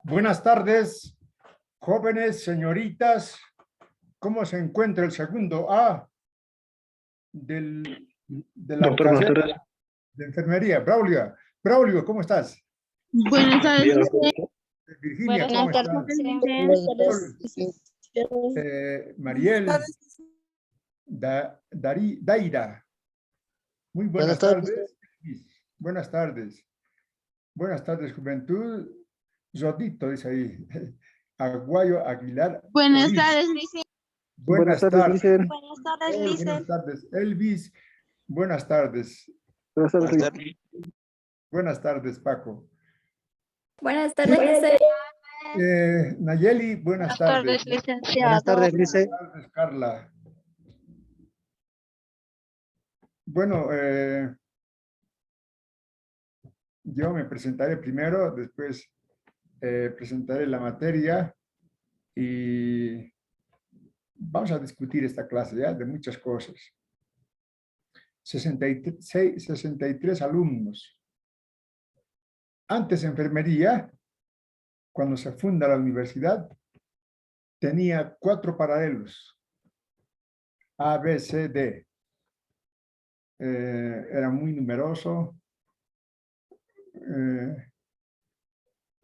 Buenas tardes, jóvenes, señoritas. ¿Cómo se encuentra el segundo A de la Doctor, buenas tardes. carrera de enfermería? Braulio, Braulio, ¿cómo estás? Buenas tardes, Bien, Virginia, ¿cómo estás? Mariel, Daira. Muy buenas tardes. Buenas tardes. Buenas tardes, juventud. Zodito, dice ahí. Aguayo Aguilar. Buenas Ortiz. tardes, Lice. Buenas tardes. Licen. Buenas tardes, Buenas tardes, Elvis. Buenas tardes. Buenas tardes, Licen. Buenas tardes, Paco. Buenas tardes, Lice. Nayeli, buenas tardes. licenciado. Buenas tardes, Licen. Buenas tardes, Carla. Bueno, yo me presentaré primero, después presentaré la materia y vamos a discutir esta clase ya de muchas cosas. 63 alumnos. Antes enfermería, cuando se funda la universidad, tenía 4 paralelos. A, B, C, D. Era muy numeroso.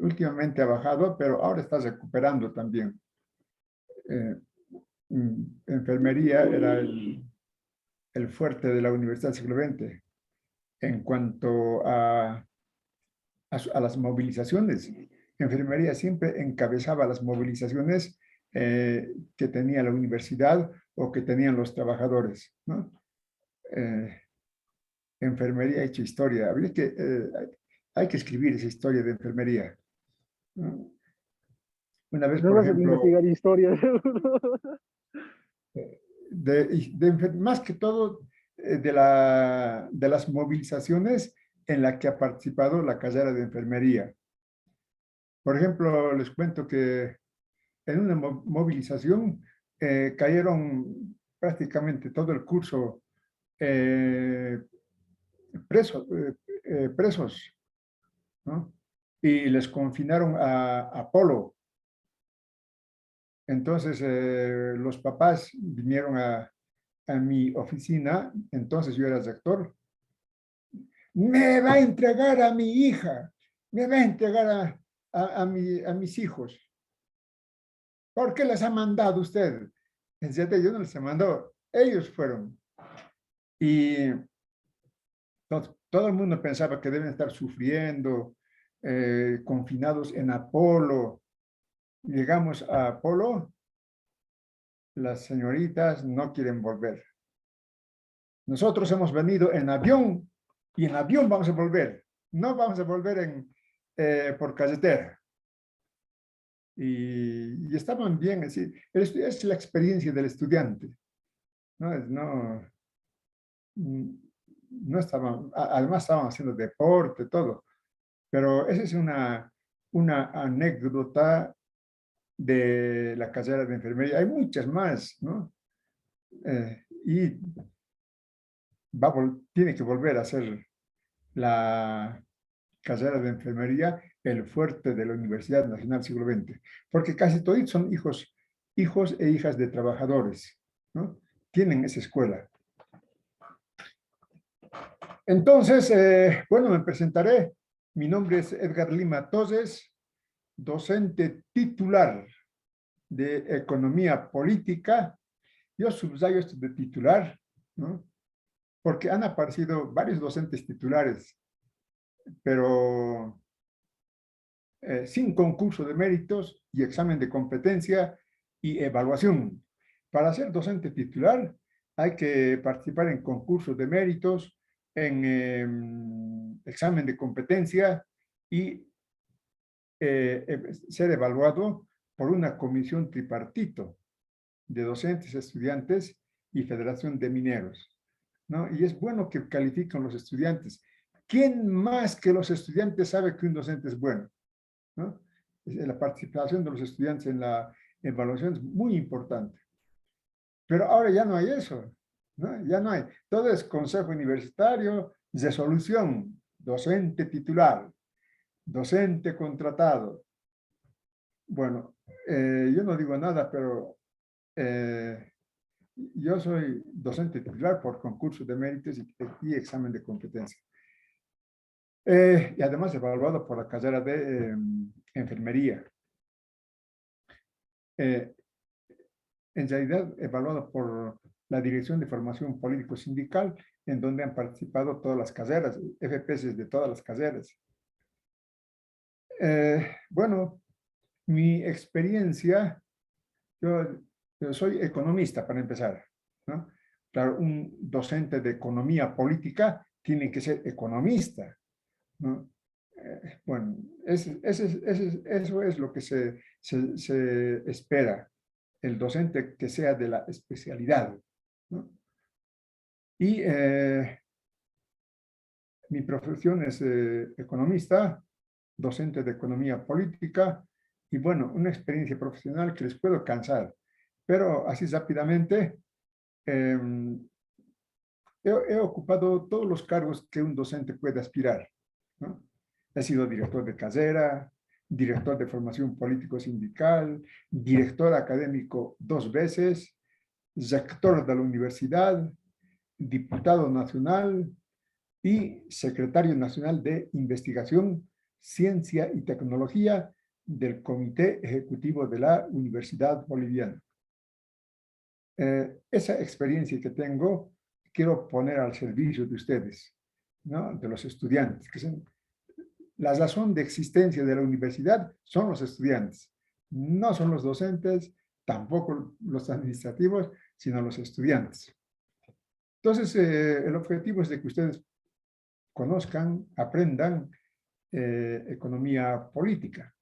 Últimamente ha bajado, pero ahora está recuperando también. Enfermería era el fuerte de la Universidad del siglo XX en cuanto a las movilizaciones. Enfermería siempre encabezaba las movilizaciones que tenía la universidad o que tenían los trabajadores, ¿no? Enfermería ha hecho historia. Hay que escribir esa historia de enfermería, ¿no? Una vez, No por vas a ejemplo, investigar historia. más que todo de las movilizaciones en la que ha participado la carrera de enfermería. Por ejemplo, les cuento que en una movilización cayeron prácticamente todo el curso presos, ¿no? Y les confinaron a Polo. Entonces, los papás vinieron a mi oficina, entonces yo era rector. Me va a entregar a mi hija, me va a entregar a mis hijos. ¿Por qué les ha mandado usted? Yo no les he mandado, ellos fueron. Y todo el mundo pensaba que deben estar sufriendo, confinados en Apolo. Llegamos a Apolo, las señoritas no quieren volver. Nosotros hemos venido en avión y en avión vamos a volver. No vamos a volver por carretera. Y estaban bien, es la experiencia del estudiante. No estaban, además estaban haciendo deporte, todo. Pero esa es una anécdota de la carrera de enfermería. Hay muchas más, ¿no? Y tiene que volver a ser la carrera de enfermería el fuerte de la Universidad Nacional Siglo XX, porque casi todos son hijos e hijas de trabajadores, ¿no? Tienen esa escuela. Entonces, bueno, me presentaré. Mi nombre es Edgar Lima Toses, docente titular de Economía Política. Yo subrayo esto de titular, ¿no? Porque han aparecido varios docentes titulares, pero sin concurso de méritos y examen de competencia y evaluación. Para ser docente titular hay que participar en concursos de méritos, en examen de competencia y ser evaluado por una comisión tripartito de docentes, estudiantes y Federación de Mineros, ¿no? Y es bueno que califiquen los estudiantes. ¿Quién más que los estudiantes sabe que un docente es bueno? ¿No? La participación de los estudiantes en la evaluación es muy importante. Pero ahora ya no hay eso, ¿no? Ya no hay. Todo es consejo universitario, resolución, docente titular, docente contratado. Bueno, yo no digo nada, pero yo soy docente titular por concurso de méritos y examen de competencia. Y además evaluado por la carrera de enfermería. En realidad, evaluado por la Dirección de Formación Político-Sindical, en donde han participado todas las carreras, FPS de todas las carreras. Bueno, mi experiencia, yo soy economista para empezar, ¿no? Claro, un docente de economía política tiene que ser economista, ¿no? Bueno, eso es lo que se espera, el docente que sea de la especialidad, ¿no? Y mi profesión es economista, docente de economía política, y bueno, una experiencia profesional que les puedo cansar, pero así rápidamente eh, he ocupado todos los cargos que un docente puede aspirar, ¿no? He sido director de carrera, director de formación político-sindical, director académico 2 veces, rector de la universidad, diputado nacional y secretario nacional de investigación, ciencia y tecnología del Comité Ejecutivo de la Universidad Boliviana. Esa experiencia que tengo, quiero poner al servicio de ustedes, ¿no? De los estudiantes, que son la razón de existencia de la universidad son los estudiantes, no son los docentes, tampoco los administrativos, sino los estudiantes. Entonces, el objetivo es de que ustedes conozcan, aprendan economía política.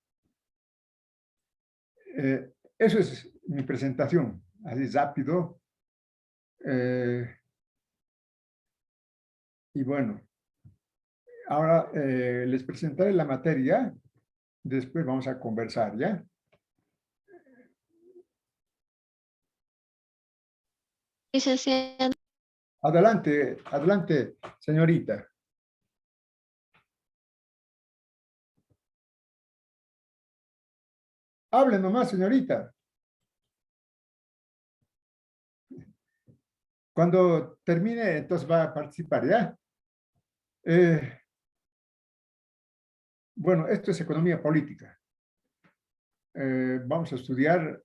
Eso es mi presentación, así rápido. Y bueno, ahora les presentaré la materia, después vamos a conversar, ¿ya? Licenciado. Adelante, adelante, señorita. Hable nomás, señorita. Cuando termine, entonces va a participar, ¿ya? Bueno, esto es economía política. Vamos a estudiar,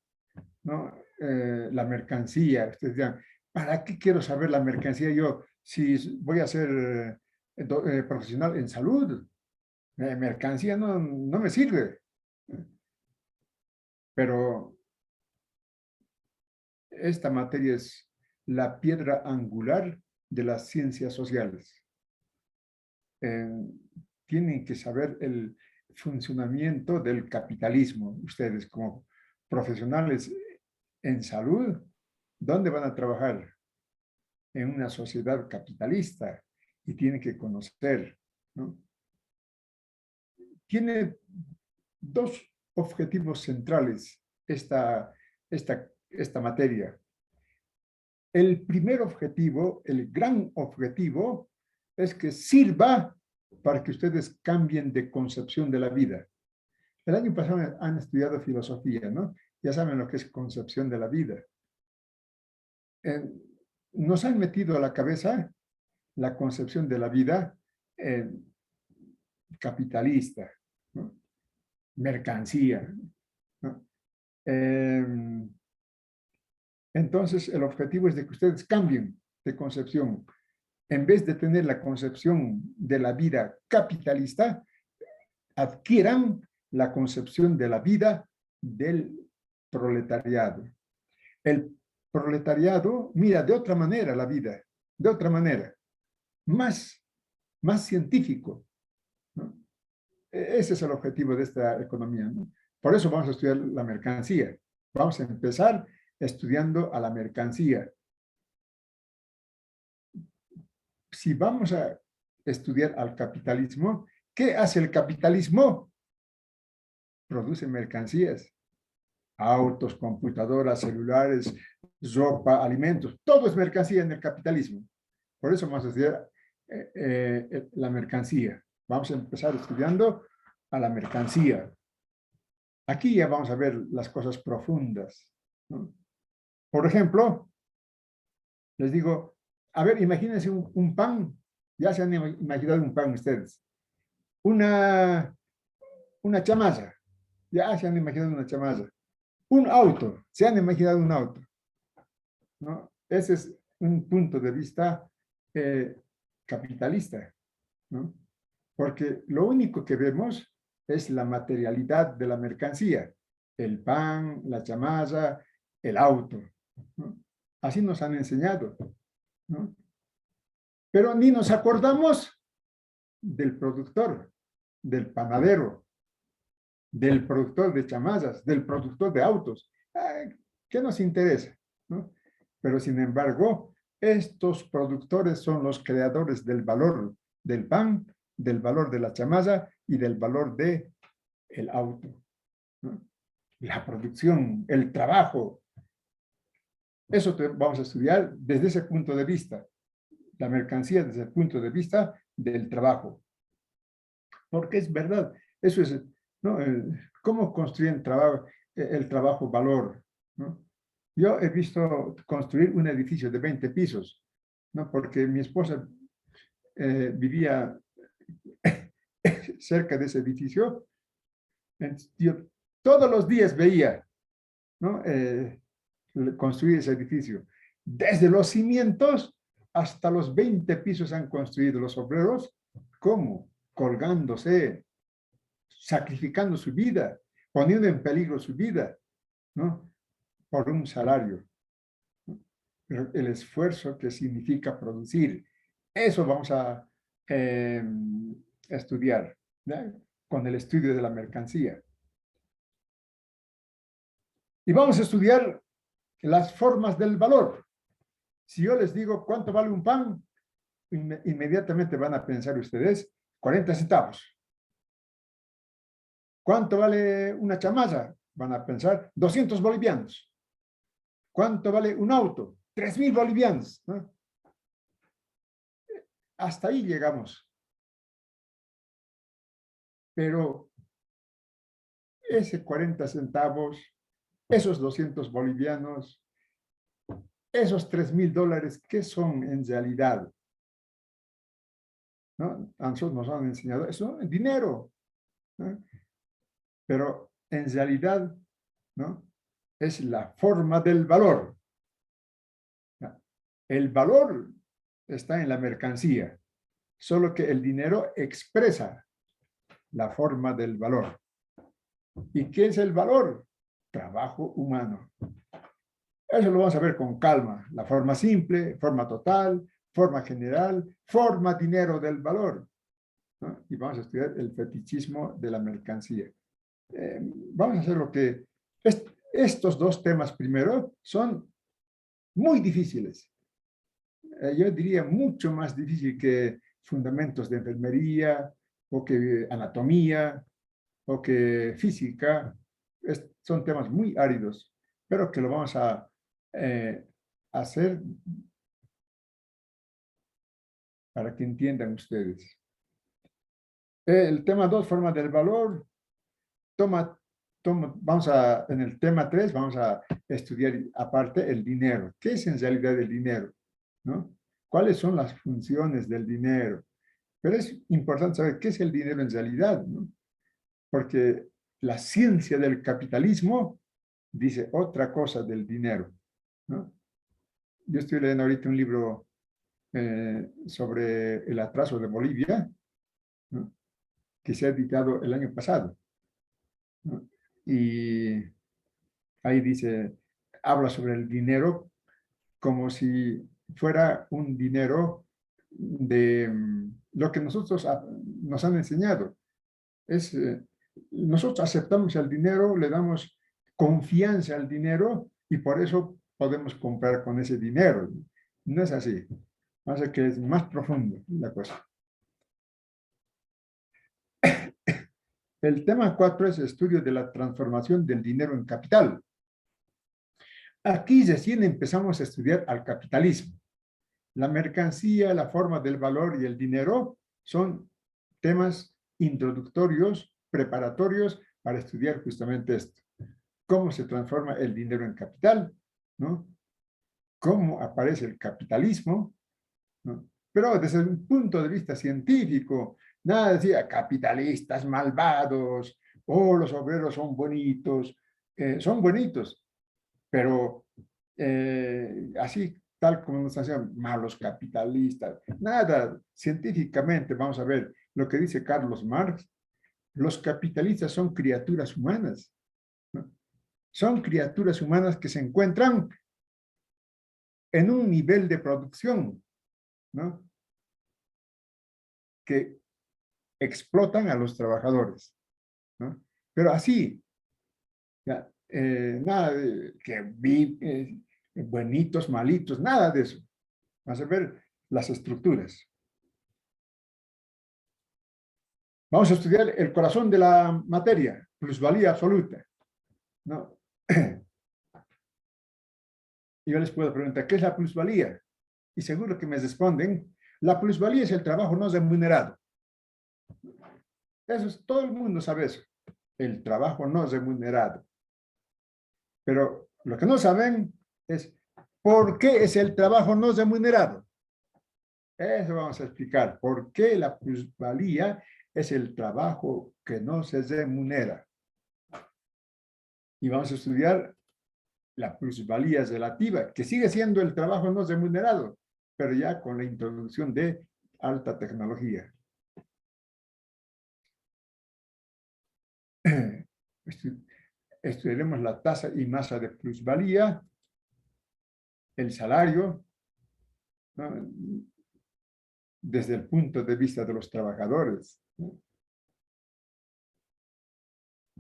¿no? La mercancía. Ustedes dirán, ¿para qué quiero saber la mercancía yo si voy a ser profesional en salud? Mercancía no me sirve. Pero esta materia es la piedra angular de las ciencias sociales. Tienen que saber el funcionamiento del capitalismo. Ustedes como profesionales en salud, ¿dónde van a trabajar? En una sociedad capitalista y tienen que conocer, ¿no? Tiene 2 objetivos centrales esta materia. El primer objetivo, el gran objetivo, es que sirva para que ustedes cambien de concepción de la vida. El año pasado han estudiado filosofía, ¿no? Ya saben lo que es concepción de la vida. Nos han metido a la cabeza la concepción de la vida capitalista, ¿no? Mercancía, ¿no? Entonces, el objetivo es de que ustedes cambien de concepción. En vez de tener la concepción de la vida capitalista, adquieran la concepción de la vida del proletariado. El proletariado mira de otra manera la vida, de otra manera, más científico, ¿no? Ese es el objetivo de esta economía, ¿no? Por eso vamos a estudiar la mercancía. Vamos a empezar estudiando a la mercancía. Si vamos a estudiar al capitalismo, ¿qué hace el capitalismo? Produce mercancías, autos, computadoras, celulares, ropa, alimentos, todo es mercancía en el capitalismo. Por eso vamos a estudiar la mercancía. Vamos a empezar estudiando a la mercancía. Aquí ya vamos a ver las cosas profundas, ¿no? Por ejemplo, les digo, a ver, imagínense un pan, ya se han imaginado un pan ustedes, una chamaza, ya se han imaginado una chamaza, un auto, se han imaginado un auto, ¿no? Ese es un punto de vista capitalista, ¿no? Porque lo único que vemos es la materialidad de la mercancía, el pan, la chamaza, el auto, ¿no? Así nos han enseñado, ¿no? Pero ni nos acordamos del productor, del panadero, del productor de chamazas, del productor de autos. ¿Qué nos interesa? ¿No? Pero sin embargo, estos productores son los creadores del valor del pan, del valor de la chamaza y del valor del auto, ¿no? La producción, el trabajo. Eso vamos a estudiar desde ese punto de vista. La mercancía desde el punto de vista del trabajo. Porque es verdad, eso es, ¿no? ¿Cómo construyen el trabajo valor? ¿No? Yo he visto construir un edificio de 20 pisos, ¿no? Porque mi esposa vivía cerca de ese edificio. Yo todos los días veía, ¿no? Construir ese edificio. Desde los cimientos hasta los 20 pisos han construido los obreros. ¿Cómo? Colgándose, sacrificando su vida, poniendo en peligro su vida, ¿no? Por un salario. Pero el esfuerzo que significa producir, eso vamos a estudiar, ¿no? Con el estudio de la mercancía. Y vamos a estudiar las formas del valor. Si yo les digo cuánto vale un pan, inmediatamente van a pensar ustedes 40 centavos. ¿Cuánto vale una chamaza? Van a pensar 200 bolivianos. ¿Cuánto vale un auto? 3.000 bolivianos, ¿no? Hasta ahí llegamos. Pero ese 40 centavos, esos 200 bolivianos, esos 3.000 dólares, ¿qué son en realidad? ¿No? A nosotros nos han enseñado eso, dinero, ¿no? Pero en realidad, ¿no? Es la forma del valor. El valor está en la mercancía, solo que el dinero expresa la forma del valor. ¿Y qué es el valor? Trabajo humano. Eso lo vamos a ver con calma. La forma simple, forma total, forma general, forma dinero del valor, ¿no? Y vamos a estudiar el fetichismo de la mercancía. Vamos a hacer lo que... estos dos temas primero son muy difíciles. Yo diría mucho más difícil que fundamentos de enfermería o que anatomía o que física. Son temas muy áridos, pero que lo vamos a hacer para que entiendan ustedes. El tema 2, forma del valor. En el tema 3 vamos a estudiar aparte el dinero. ¿Qué es en realidad el dinero? ¿No? ¿Cuáles son las funciones del dinero? Pero es importante saber qué es el dinero en realidad, ¿no? Porque la ciencia del capitalismo dice otra cosa del dinero, ¿no? Yo estoy leyendo ahorita un libro sobre el atraso de Bolivia, ¿no? Que se ha editado el año pasado, ¿no? Y ahí dice, habla sobre el dinero como si fuera un dinero de lo que nosotros nos han enseñado. Nosotros aceptamos el dinero, le damos confianza al dinero y por eso podemos comprar con ese dinero. No es así. Pasa que es más profundo la cosa. El tema 4 es estudio de la transformación del dinero en capital. Aquí recién empezamos a estudiar al capitalismo. La mercancía, la forma del valor y el dinero son temas introductorios, preparatorios para estudiar justamente esto. Cómo se transforma el dinero en capital, ¿no? Cómo aparece el capitalismo, ¿no? Pero desde un punto de vista científico, nada decía capitalistas malvados, o los obreros son bonitos, pero así tal como nos hacen malos capitalistas, nada, científicamente, vamos a ver lo que dice Carlos Marx, los capitalistas son criaturas humanas, ¿no? Son criaturas humanas que se encuentran en un nivel de producción, ¿no? Que explotan a los trabajadores, ¿no? Pero así, ya, nada de buenitos, malitos, nada de eso. Vamos a ver las estructuras. Vamos a estudiar el corazón de la materia, plusvalía absoluta, ¿no? Yo les puedo preguntar, ¿qué es la plusvalía? Y seguro que me responden, la plusvalía es el trabajo no remunerado. Eso es, todo el mundo sabe eso, el trabajo no remunerado. Pero lo que no saben es, ¿por qué es el trabajo no remunerado? Eso vamos a explicar, ¿por qué la plusvalía es el trabajo que no se remunera? Y vamos a estudiar la plusvalía relativa, que sigue siendo el trabajo no remunerado, pero ya con la introducción de alta tecnología. Estudiaremos la tasa y masa de plusvalía, el salario, ¿no? Desde el punto de vista de los trabajadores, ¿no?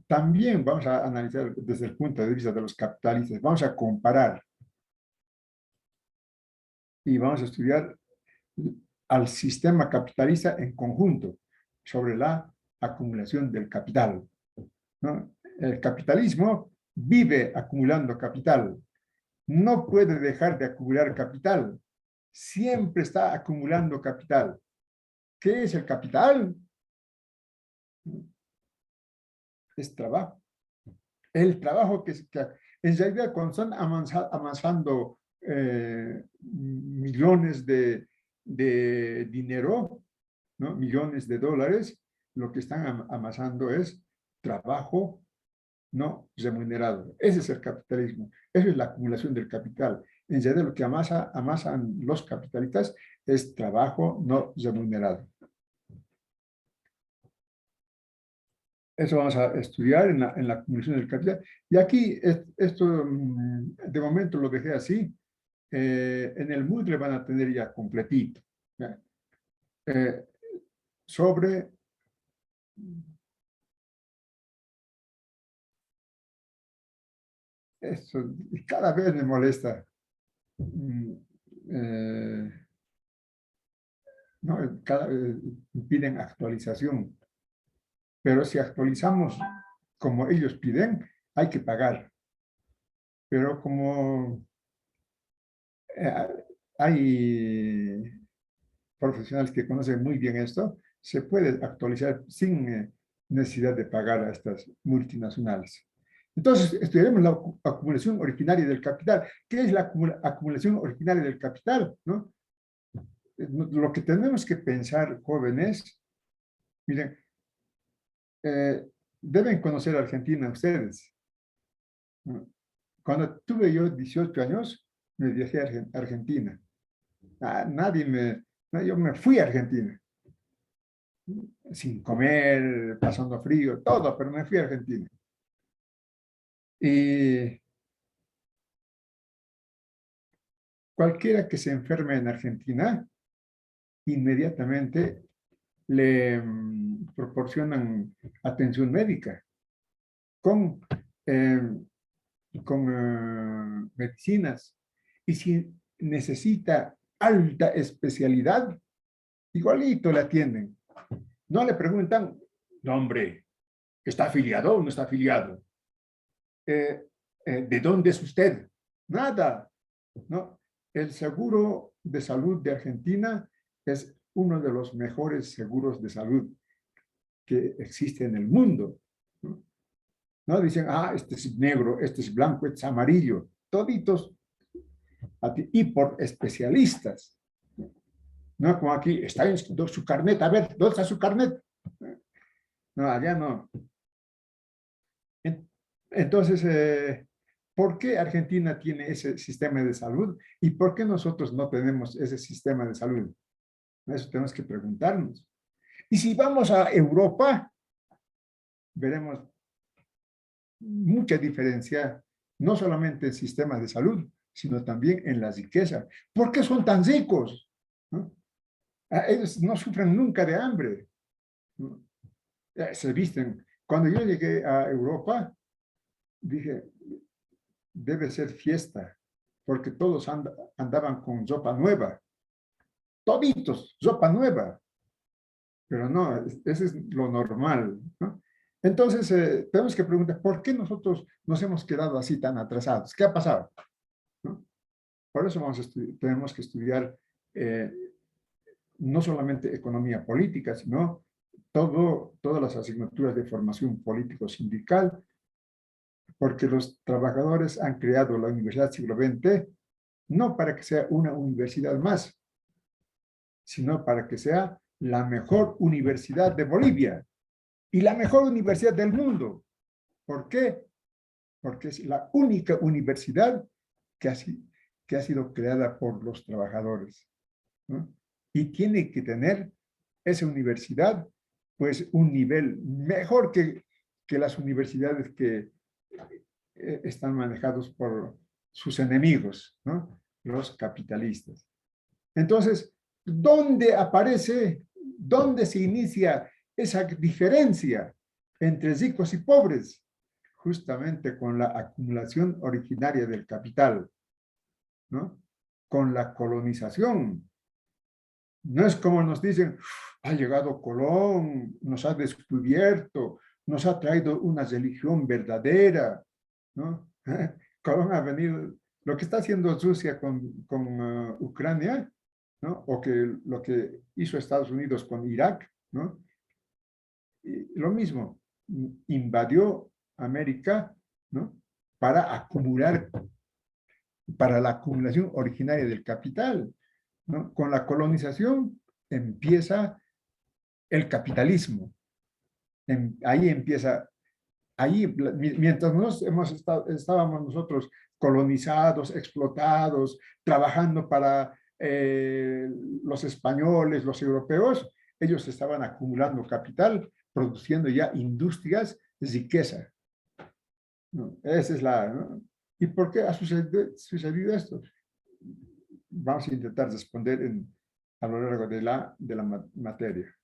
También vamos a analizar desde el punto de vista de los capitalistas, vamos a comparar y vamos a estudiar al sistema capitalista en conjunto sobre la acumulación del capital, ¿no? El capitalismo vive acumulando capital, no puede dejar de acumular capital, siempre está acumulando capital. ¿Qué es el capital? Es trabajo. El trabajo que en realidad cuando están amasando millones de dinero, ¿no? Millones de dólares, lo que están amasando es trabajo no remunerado. Ese es el capitalismo. Eso es la acumulación del capital. En realidad lo que amasan los capitalistas es trabajo no remunerado. Eso vamos a estudiar en la acumulación del capital. Y aquí, esto de momento lo dejé así. En el Moodle van a tener ya completito. ¿Ya? Sobre esto, cada vez me molesta. ¿No? Cada vez piden actualización. Pero si actualizamos como ellos piden, hay que pagar. Pero como hay profesionales que conocen muy bien esto, se puede actualizar sin necesidad de pagar a estas multinacionales. Entonces, estudiaremos la acumulación originaria del capital. ¿Qué es la acumulación originaria del capital? ¿No? Lo que tenemos que pensar, jóvenes, miren, deben conocer Argentina ustedes. Cuando tuve yo 18 años, me viajé a Argentina. Yo me fui a Argentina. Sin comer, pasando frío, todo, pero me fui a Argentina. Y cualquiera que se enferme en Argentina, inmediatamente le proporcionan atención médica con medicinas. Y si necesita alta especialidad, igualito le atienden. No le preguntan, no, hombre, ¿está afiliado o no está afiliado? ¿De dónde es usted? Nada, ¿no? El seguro de salud de Argentina es uno de los mejores seguros de salud que existe en el mundo, ¿no? ¿no? Dicen, este es negro, este es blanco, este es amarillo, toditos, y por especialistas, ¿no? Como aquí, está en su carnet, a ver, ¿dónde está su carnet? No, allá no. Entonces, ¿por qué Argentina tiene ese sistema de salud y por qué nosotros no tenemos ese sistema de salud? Eso tenemos que preguntarnos. Y si vamos a Europa, veremos mucha diferencia, no solamente en sistemas de salud, sino también en la riqueza. ¿Por qué son tan ricos? ¿No? Ellos no sufren nunca de hambre, ¿no? Se visten. Cuando yo llegué a Europa, dije, debe ser fiesta, porque todos andaban con ropa nueva, toditos, ropa nueva, pero no, ese es lo normal, ¿no? Entonces, tenemos que preguntar, ¿por qué nosotros nos hemos quedado así tan atrasados? ¿Qué ha pasado? ¿No? Por eso tenemos que estudiar eh, no solamente economía política, sino todas las asignaturas de formación político-sindical, porque los trabajadores han creado la Universidad del Siglo XX no para que sea una universidad más, sino para que sea la mejor universidad de Bolivia y la mejor universidad del mundo. ¿Por qué? Porque es la única universidad que ha sido creada por los trabajadores, ¿no? Y tiene que tener esa universidad, pues, un nivel mejor que las universidades que están manejados por sus enemigos, ¿no? Los capitalistas. Entonces, dónde se inicia esa diferencia entre ricos y pobres? Justamente con la acumulación originaria del capital, ¿no? Con la colonización. No es como nos dicen, ha llegado Colón, nos ha descubierto, nos ha traído una religión verdadera, ¿no? Colón ha venido, lo que está haciendo Rusia con Ucrania, ¿no? O que lo que hizo Estados Unidos con Irak, ¿no? Y lo mismo, invadió América, ¿no? Para acumular, para la acumulación originaria del capital, ¿no? Con la colonización empieza el capitalismo. Ahí empieza, ahí, mientras estábamos nosotros colonizados, explotados, trabajando para los españoles, los europeos, ellos estaban acumulando capital, produciendo ya industrias de riqueza, ¿no? Esa es la, ¿no? ¿Y por qué ha sucedido esto? Vamos a intentar responder a lo largo de la materia.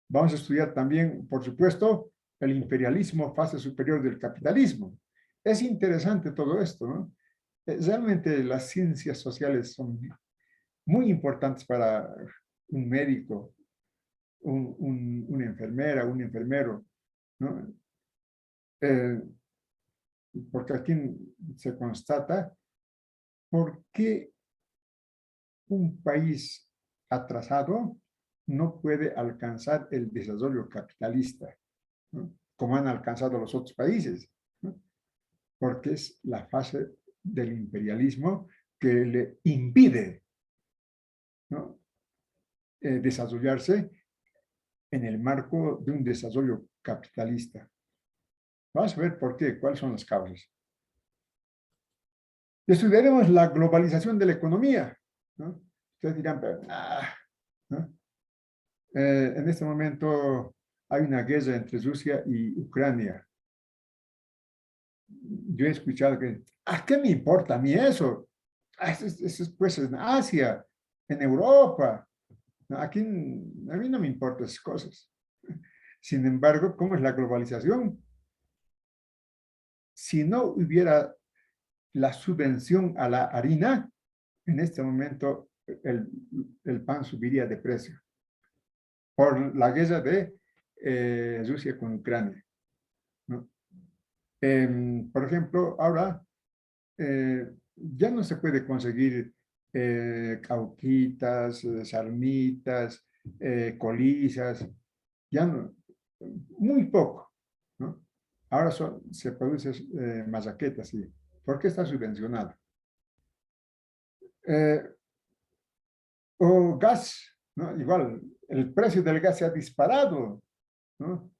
Vamos a estudiar también, por supuesto, el imperialismo, fase superior del capitalismo. Es interesante todo esto, ¿no? Realmente las ciencias sociales son muy importantes para un médico, una enfermera, un enfermero, ¿no? Eh, porque aquí se constata por qué un país atrasado no puede alcanzar el desarrollo capitalista, ¿no? Como han alcanzado los otros países, ¿no? Porque es la fase del imperialismo que le impide, ¿no? Desarrollarse en el marco de un desarrollo capitalista. Vamos a ver por qué, cuáles son las causas. Estudiaremos la globalización de la economía, ¿no? Ustedes dirán, pero, ¿no? En este momento hay una guerra entre Rusia y Ucrania. Yo he escuchado que, ¿qué me importa a mí eso? Eso es pues en Asia, en Europa. Aquí a mí no me importan esas cosas. Sin embargo, ¿cómo es la globalización? Si no hubiera la subvención a la harina, en este momento el pan subiría de precio por la guerra de Rusia con Ucrania, ¿no? Por ejemplo, ahora ya no se puede conseguir cauquitas, sarmitas, colisas, ya no, muy poco, ¿no? Ahora se produce machaqueta, sí. ¿Por qué está subvencionado? O gas, ¿no? Igual, el precio del gas se ha disparado, ¿no?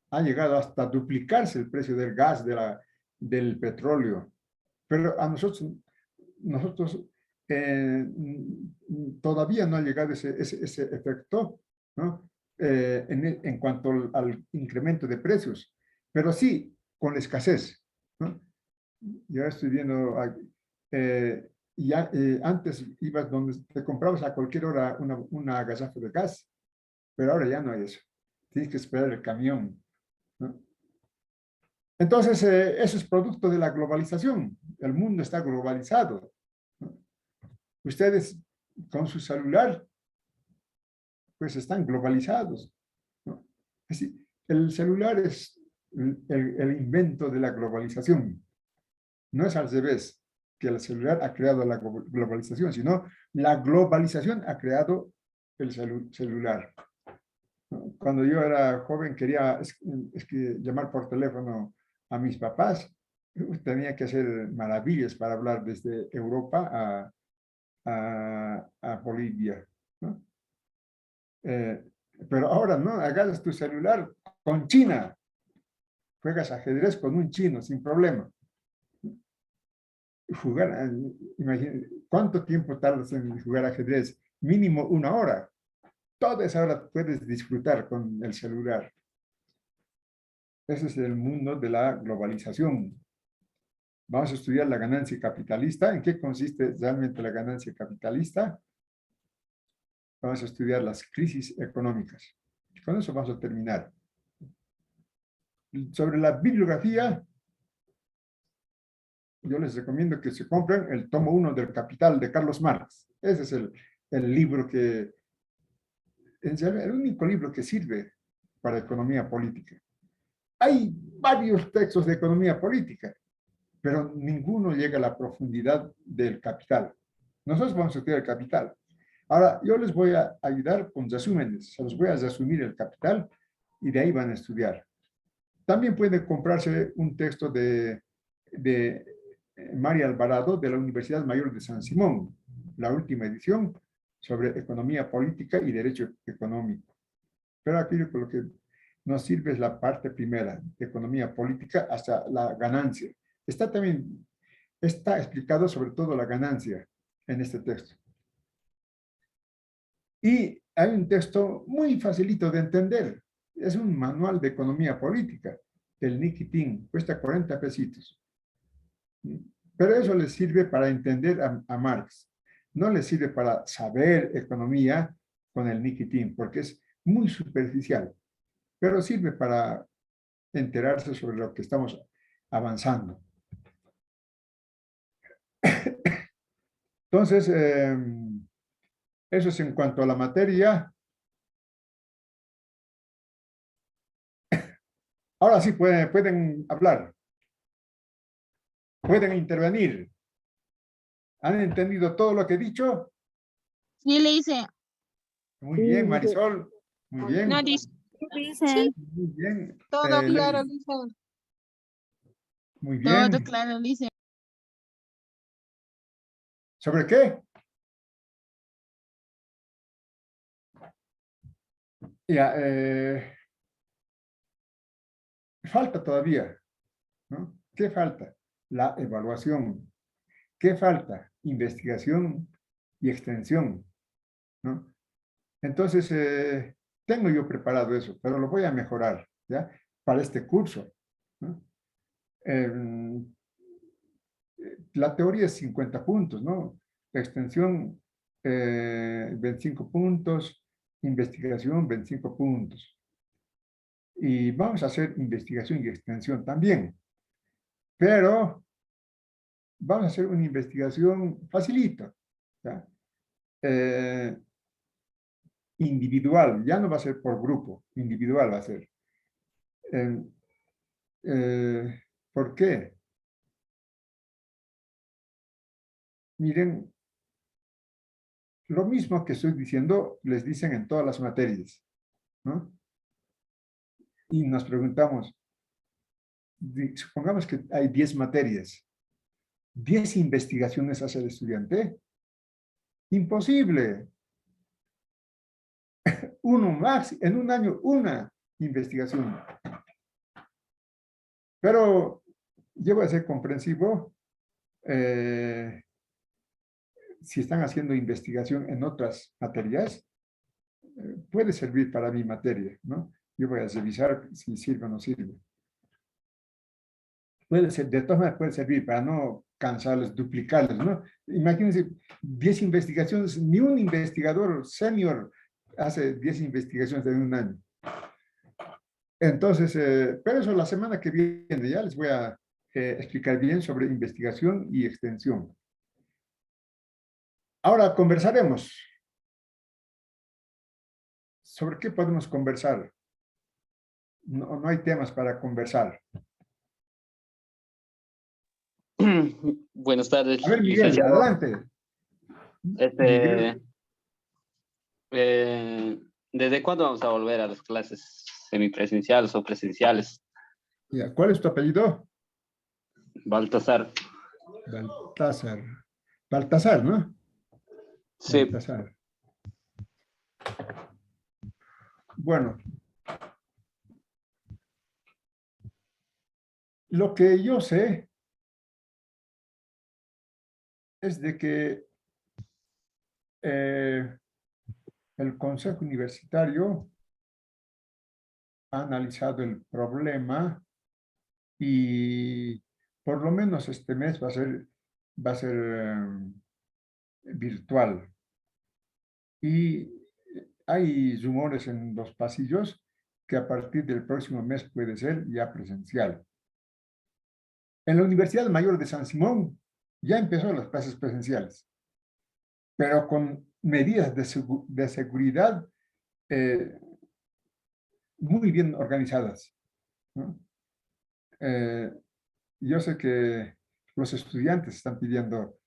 Ha llegado hasta duplicarse el precio del gas, del petróleo. Pero a nosotros todavía no ha llegado ese efecto, ¿no? En cuanto al incremento de precios, pero sí con la escasez, ¿no? Yo estoy viendo, antes ibas donde te comprabas a cualquier hora una agasajo de gas, pero ahora ya no hay eso. Tienes que esperar el camión, ¿no? Entonces, eso es producto de la globalización. El mundo está globalizado, ¿no? Ustedes con su celular, pues están globalizados, ¿no? Es decir, el celular es el invento de la globalización. No es al revés, que el celular ha creado la globalización, sino la globalización ha creado el celular. Cuando yo era joven quería que llamar por teléfono a mis papás, tenía que hacer maravillas para hablar desde Europa a Bolivia, ¿no? Pero ahora no, agarras tu celular con China, juegas ajedrez con un chino sin problema. Jugar, ¿cuánto tiempo tardas en jugar ajedrez? Mínimo 1 hora. Toda esa hora puedes disfrutar con el celular. Ese es el mundo de la globalización. Vamos a estudiar la ganancia capitalista. ¿En qué consiste realmente la ganancia capitalista? Vamos a estudiar las crisis económicas. Con eso vamos a terminar. Sobre la bibliografía, yo les recomiendo que se compren el tomo 1 del Capital de Carlos Marx. Ese es el libro que, el único libro que sirve para economía política. Hay varios textos de economía política, pero ninguno llega a la profundidad del Capital. Nosotros vamos a estudiar el Capital. Ahora, yo les voy a ayudar con resúmenes. Se los voy a resumir el Capital y de ahí van a estudiar. También puede comprarse un texto de María Alvarado de la Universidad Mayor de San Simón, la última edición sobre economía política y derecho económico. Pero aquí lo que nos sirve es la parte primera, de economía política hasta la ganancia. Está explicado sobre todo la ganancia en este texto. Y hay un texto muy facilito de entender. Es un manual de economía política, el Nikitin, cuesta 40 pesitos. Pero eso les sirve para entender a Marx. No les sirve para saber economía con el Nikitin, porque es muy superficial. Pero sirve para enterarse sobre lo que estamos avanzando. Entonces, eso es en cuanto a la materia. Ahora sí pueden hablar, pueden intervenir. ¿Han entendido todo lo que he dicho? Sí, le hice. Muy bien, Marisol. Muy bien. No, dice. Dicen. Muy bien. Todo claro, Lely. dice. Muy Todo bien. claro, dice. ¿Sobre qué? Ya, falta todavía, ¿no? ¿Qué falta? La evaluación. ¿Qué falta? Investigación y extensión, ¿no? Entonces, tengo yo preparado eso, pero lo voy a mejorar, ¿ya? Para este curso, ¿no? La teoría es 50 puntos, ¿no? La extensión, 25 puntos, investigación, 25 puntos. Y vamos a hacer investigación y extensión también, pero vamos a hacer una investigación facilita, ¿ya? Individual, ya no va a ser por grupo, individual va a ser. ¿Por qué? Miren, lo mismo que estoy diciendo, les dicen en todas las materias, ¿no? Y nos preguntamos, supongamos que hay 10 materias. 10 investigaciones hace el estudiante. Imposible. Uno más, en un año, una investigación. Pero yo voy a ser comprensivo. Si están haciendo investigación en otras materias, puede servir para mi materia, ¿no? Yo voy a revisar si sirve o no sirve. Puede ser, de todas maneras puede servir para no cansarles, duplicarles, ¿no? Imagínense, 10 investigaciones, ni un investigador senior hace 10 investigaciones en un año. Entonces, pero eso la semana que viene ya les voy a explicar bien sobre investigación y extensión. Ahora conversaremos. ¿Sobre qué podemos conversar? No hay temas para conversar. Buenas tardes, A ver, Miguel, licenciado. adelante. Miguel. ¿Desde cuándo vamos a volver a las clases semipresenciales o presenciales? Ya, ¿cuál es tu apellido? Baltasar. Baltasar. Baltasar, ¿no? Sí. Baltasar. Bueno. Lo que yo sé es de que el Consejo Universitario ha analizado el problema y por lo menos este mes va a ser virtual. Y hay rumores en los pasillos que a partir del próximo mes puede ser ya presencial. En la Universidad Mayor de San Simón ya empezó las clases presenciales, pero con medidas de seguridad muy bien organizadas, ¿no? Yo sé que los estudiantes están pidiendo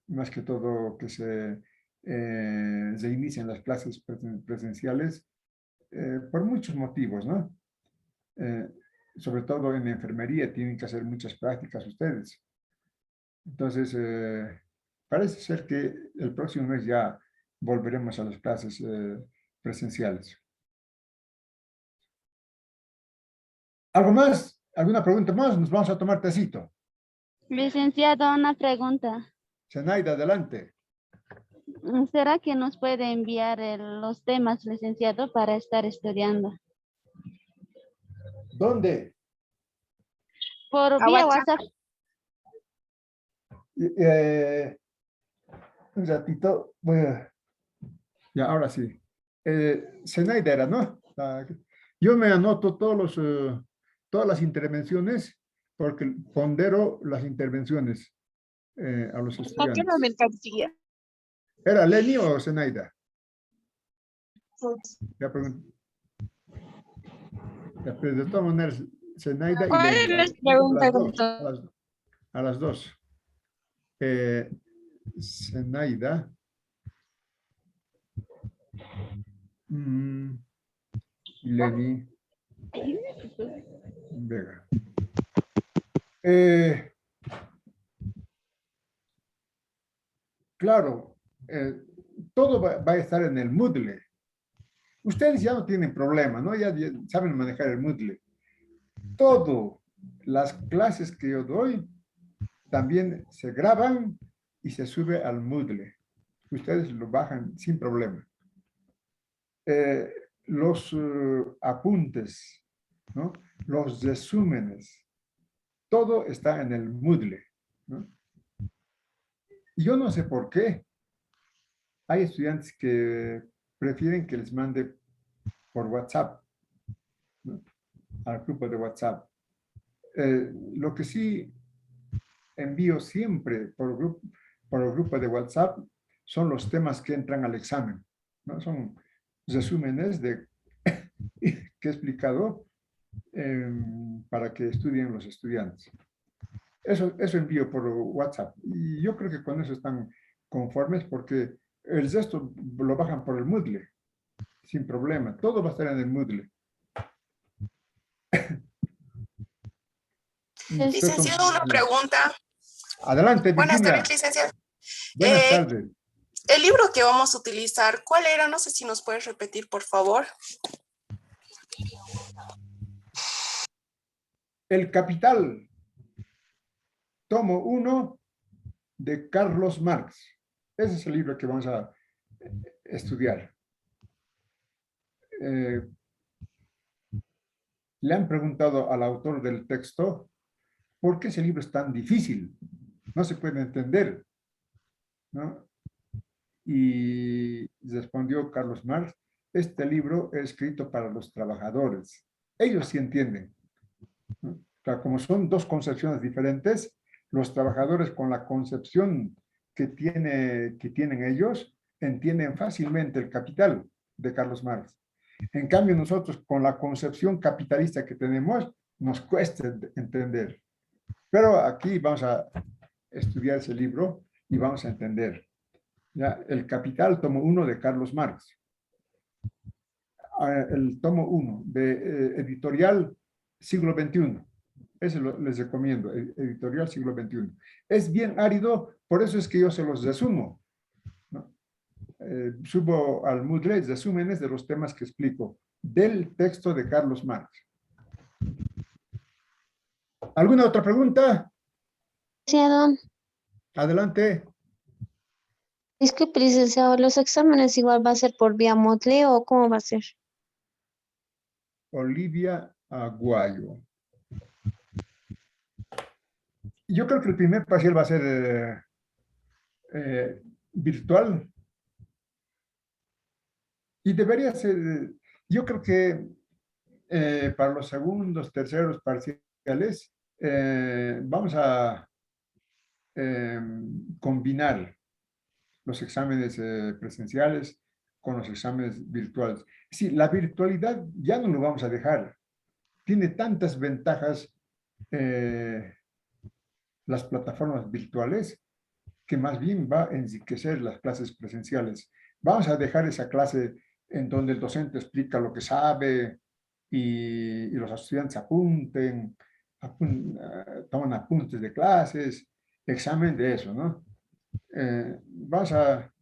más que todo que se inicien las clases presenciales por muchos motivos, ¿no? Sobre todo en enfermería tienen que hacer muchas prácticas ustedes. Entonces, parece ser que el próximo mes ya volveremos a las clases presenciales. ¿Algo más? ¿Alguna pregunta más? Nos vamos a tomar tecito. Licenciado, una pregunta. Zenaida, adelante. ¿Será que nos puede enviar los temas, licenciado, para estar estudiando? ¿Dónde? Por vía WhatsApp. Un ratito. Ya, ahora sí. Zenaida era, ¿no? Yo me anoto todas las intervenciones porque pondero las intervenciones a los estudiantes. ¿Era Lenny o Zenaida? Ya pregunto. Pero de todas maneras, Zenaida y ¿Cuál Lenny. es la pregunta, A las dos. Zenaida. Y Lenny. Vega. Claro, todo va a estar en el Moodle. Ustedes ya no tienen problema, ¿no? Ya saben manejar el Moodle. Todo, las clases que yo doy, también se graban y se sube al Moodle. Ustedes lo bajan sin problema. Los apuntes, ¿no? Los resúmenes, todo está en el Moodle, ¿no? Yo no sé por qué. Hay estudiantes que prefieren que les mande por WhatsApp, ¿no? Al grupo de WhatsApp. Lo que sí envío siempre por el grupo de WhatsApp son los temas que entran al examen, ¿no? Son resúmenes de que he explicado para que estudien los estudiantes. Eso envío por WhatsApp. Y yo creo que con eso están conformes porque el resto lo bajan por el Moodle, sin problema. Todo va a estar en el Moodle. Licenciado, una pregunta. Adelante, Buenas Virginia. tardes, licenciado. Buenas tardes. El libro que vamos a utilizar, ¿cuál era? No sé si nos puedes repetir, por favor. El Capital, tomo 1 de Carlos Marx. Ese es el libro que vamos a estudiar. Le han preguntado al autor del texto por qué ese libro es tan difícil. No se puede entender, ¿no? Y respondió Carlos Marx, este libro es escrito para los trabajadores. Ellos sí entienden, ¿no? O sea, como son dos concepciones diferentes, los trabajadores con la concepción que tienen ellos entienden fácilmente el Capital de Carlos Marx. En cambio, nosotros con la concepción capitalista que tenemos, nos cuesta entender. Pero aquí vamos a estudiar ese libro y vamos a entender. ¿Ya? El Capital, tomo 1 de Carlos Marx. El tomo 1 de editorial siglo XXI. Ese les recomiendo, editorial siglo XXI. Es bien árido, por eso es que yo se los resumo, ¿no? Subo al Moodle resúmenes de los temas que explico del texto de Carlos Marx. ¿Alguna otra pregunta? Licenciado, Adelante. disculpe, licenciado, ¿los exámenes igual va a ser por vía Moodle o cómo va a ser? Olivia Aguayo. Yo creo que el primer parcial va a ser virtual. Y debería ser, yo creo que para los segundos, terceros parciales, vamos a combinar los exámenes presenciales con los exámenes virtuales. Sí, la virtualidad ya no lo vamos a dejar. Tiene tantas ventajas las plataformas virtuales que más bien va a enriquecer las clases presenciales. Vamos a dejar esa clase en donde el docente explica lo que sabe y los estudiantes toman apuntes de clases, examen de eso, ¿no? Vamos a,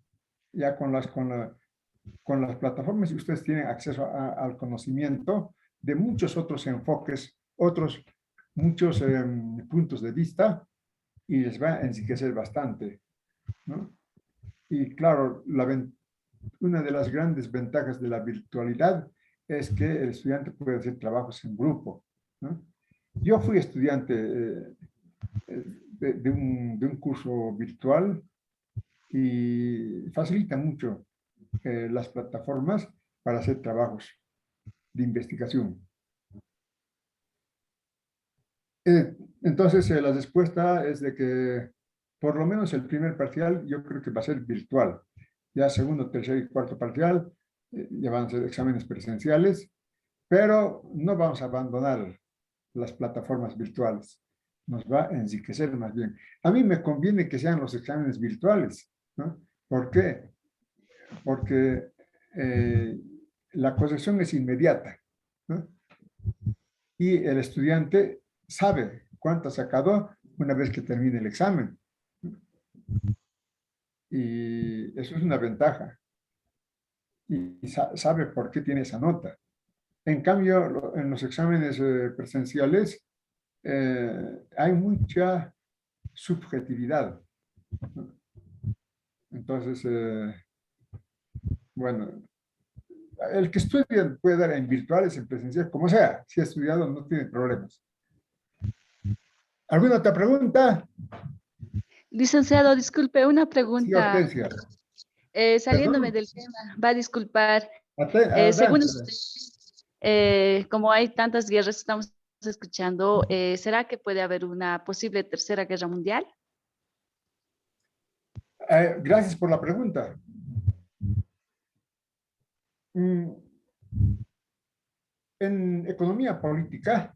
ya con las plataformas, ustedes tienen acceso al conocimiento de muchos otros enfoques, muchos puntos de vista, y les va a enriquecer bastante, ¿no? Y claro, una de las grandes ventajas de la virtualidad es que el estudiante puede hacer trabajos en grupo, ¿no? Yo fui estudiante de un curso virtual y facilita mucho las plataformas para hacer trabajos de investigación. Entonces, la respuesta es de que por lo menos el primer parcial yo creo que va a ser virtual. Ya segundo, tercer y cuarto parcial ya van a ser exámenes presenciales, pero no vamos a abandonar las plataformas virtuales. Nos va a enriquecer más bien. A mí me conviene que sean los exámenes virtuales, ¿no? ¿Por qué? Porque la corrección es inmediata, ¿no? Y el estudiante sabe cuánto ha sacado una vez que termine el examen. Y eso es una ventaja. Y sabe por qué tiene esa nota. En cambio, en los exámenes presenciales hay mucha subjetividad, ¿no? Entonces, bueno, el que estudia puede dar en virtuales, en presencial, como sea. Si ha estudiado, no tiene problemas. ¿Alguna otra pregunta? Licenciado, disculpe, una Sí, pregunta. Hortensia. Saliéndome Perdón. del tema, va a disculpar. Adelante. Según usted, como hay tantas guerras que estamos escuchando, ¿será que puede haber una posible tercera guerra mundial? Gracias por la pregunta. En economía política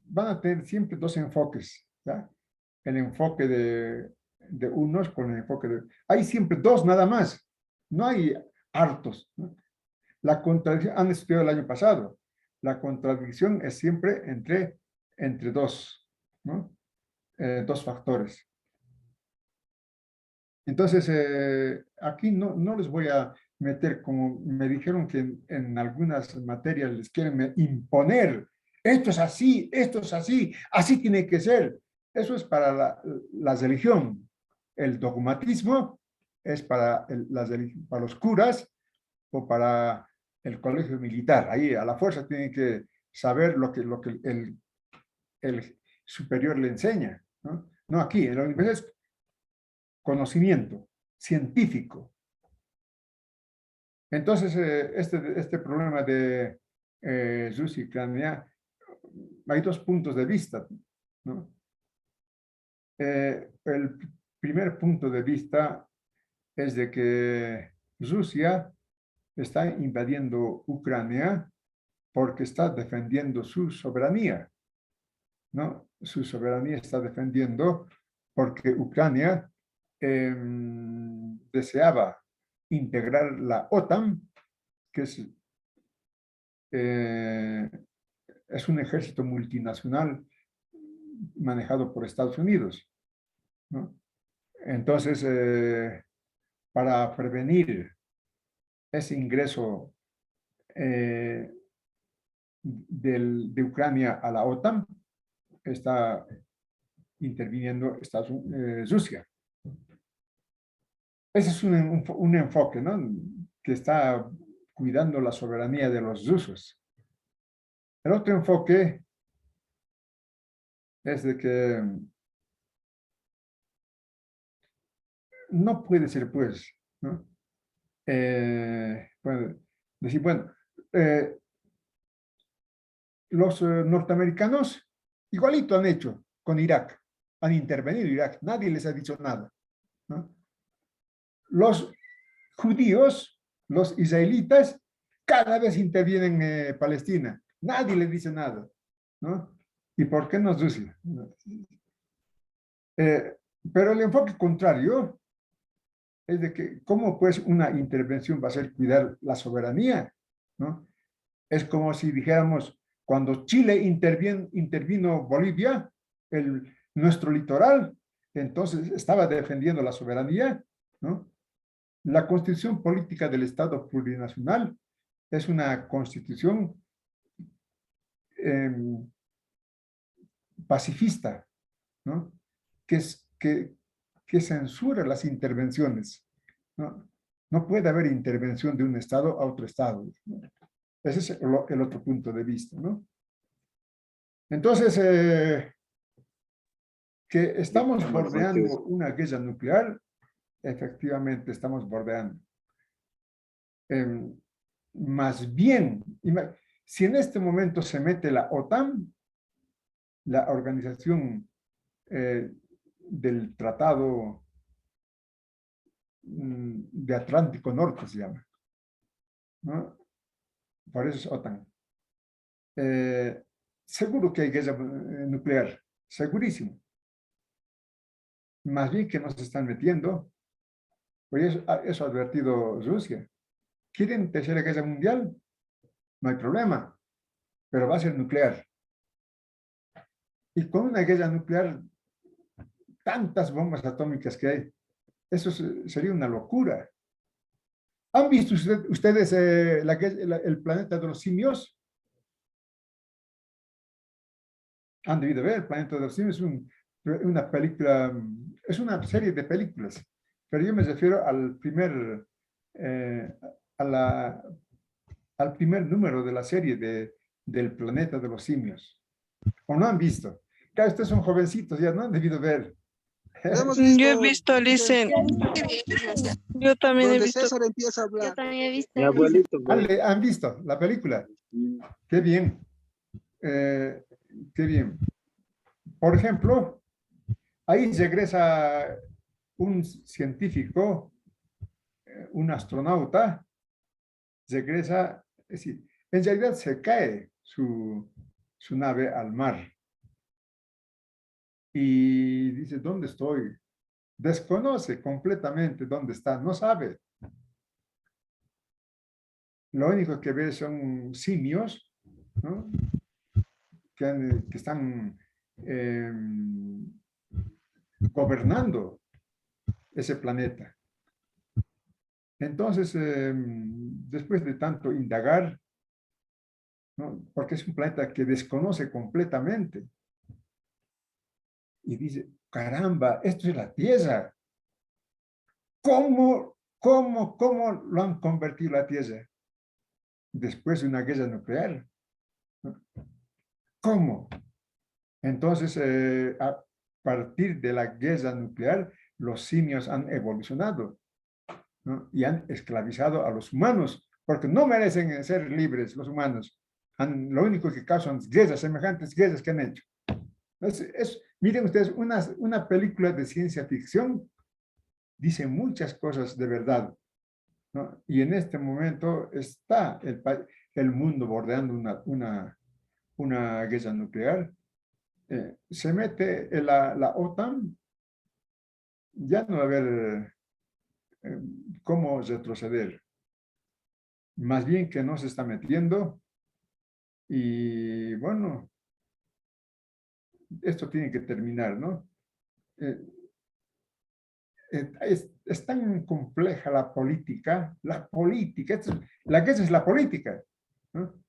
van a tener siempre dos enfoques, ¿ya? El enfoque de unos con el enfoque de... Hay siempre dos nada más, no hay hartos, ¿no? La contradicción, han estudiado el año pasado, la contradicción es siempre entre entre dos, ¿no? Dos factores. Entonces, aquí no les voy a meter, como me dijeron que en algunas materias les quieren imponer, esto es así, así tiene que ser. Eso es para la religión. El dogmatismo es para, para los curas o para el colegio militar. Ahí a la fuerza tienen que saber lo que el superior le enseña, ¿no? No aquí, en la universidad es conocimiento científico. Entonces, este problema de Rus y Ucrania, hay dos puntos de vista, ¿no? El primer punto de vista es de que Rusia está invadiendo Ucrania porque está defendiendo su soberanía, ¿no? Su soberanía está defendiendo porque Ucrania deseaba integrar la OTAN, que es un ejército multinacional manejado por Estados Unidos, ¿no? Entonces, para prevenir ese ingreso de Ucrania a la OTAN, está interviniendo Rusia. Ese es un enfoque, ¿no? Que está cuidando la soberanía de los rusos. El otro enfoque es de que no puede ser, pues, ¿no? Bueno, decir, bueno, los norteamericanos igualito han hecho con Irak, han intervenido en Irak, nadie les ha dicho nada, ¿no? Los judíos, los israelitas, cada vez intervienen en Palestina, nadie les dice nada, ¿no? ¿Y por qué no Rusia? Pero el enfoque contrario es de que cómo pues una intervención va a ser cuidar la soberanía, ¿no? Es como si dijéramos, cuando Chile intervino Bolivia, nuestro litoral, entonces estaba defendiendo la soberanía, ¿no? La constitución política del Estado plurinacional es una constitución pacifista, ¿no? Que censura las intervenciones, ¿no? No puede haber intervención de un Estado a otro Estado, ¿no? Ese es el otro punto de vista, ¿no? Entonces, que estamos bordeando una guerra nuclear, efectivamente estamos bordeando. Más bien, si en este momento se mete la OTAN, la organización del Tratado de Atlántico Norte se llama, ¿no? Por eso es OTAN. Seguro que hay guerra nuclear, segurísimo. Más bien que nos están metiendo, pues eso ha advertido Rusia. ¿Quieren tercera guerra mundial? No hay problema, pero va a ser nuclear. Y con una guerra nuclear, tantas bombas atómicas que hay, eso sería una locura. ¿Han visto ustedes el planeta de los simios? Han debido ver el planeta de los simios, una película, es una serie de películas, pero yo me refiero al primer, al primer número de la serie del planeta de los simios. ¿O no han visto? Claro, ustedes son jovencitos, ya no han debido ver. Yo he visto, Listen. Yo también he Donde visto. César empieza a hablar. Yo también he visto. Mi abuelito. ¿Han visto la película? Qué bien. Qué bien. Por ejemplo, ahí regresa un científico, un astronauta, regresa, es decir, en realidad se cae su nave al mar. Y dice, ¿dónde estoy? Desconoce completamente dónde está, no sabe. Lo único que ve son simios, ¿no? que están gobernando ese planeta. Entonces, después de tanto indagar, ¿no? Porque es un planeta que desconoce completamente, y dice, caramba, esto es la Tierra. ¿Cómo lo han convertido la Tierra? Después de una guerra nuclear. ¿No? ¿Cómo? Entonces, a partir de la guerra nuclear, los simios han evolucionado, ¿no? Y han esclavizado a los humanos, porque no merecen ser libres los humanos. Lo único que causan guerras, semejantes guerras que han hecho. Miren ustedes, una película de ciencia ficción dice muchas cosas de verdad, ¿no? Y en este momento está el mundo bordeando una guerra nuclear. Se mete en la OTAN, ya no va a haber cómo retroceder. Más bien que no se está metiendo. Y bueno, esto tiene que terminar, ¿no? Es tan compleja la política, la guerra es la política, ¿no?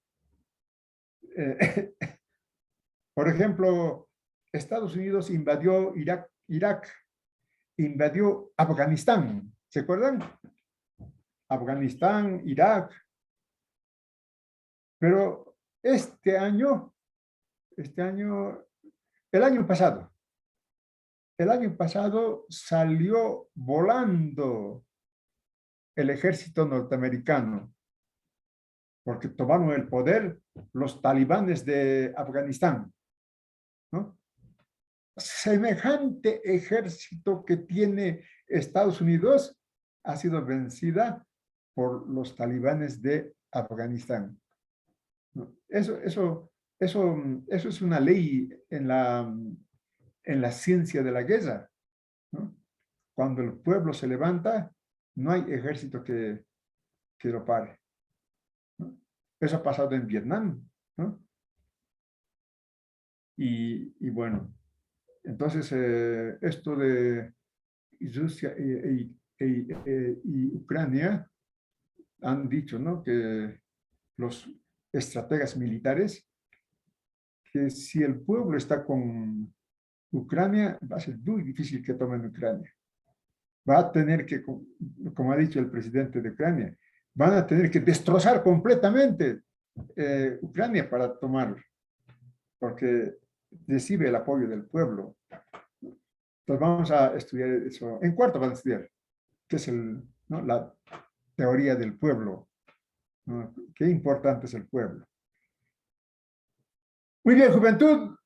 Por ejemplo, Estados Unidos invadió Irak, invadió Afganistán, ¿se acuerdan? Afganistán, Irak. Pero el año pasado salió volando el ejército norteamericano, porque tomaron el poder los talibanes de Afganistán, ¿no? Semejante ejército que tiene Estados Unidos ha sido vencida por los talibanes de Afganistán, ¿no? Eso es una ley en la ciencia de la guerra, ¿no? Cuando el pueblo se levanta, no hay ejército que lo pare, ¿no? Eso ha pasado en Vietnam, ¿no? Y bueno, entonces esto de Rusia y Ucrania han dicho, ¿no? Que los estrategas militares, que si el pueblo está con Ucrania, va a ser muy difícil que tomen Ucrania. Va a tener que, como ha dicho el presidente de Ucrania, van a tener que destrozar completamente Ucrania para tomarlo, porque recibe el apoyo del pueblo. Entonces vamos a estudiar eso. En cuarto van a estudiar, que es ¿no? La teoría del pueblo, ¿no? Qué importante es el pueblo. Muy bien, juventud.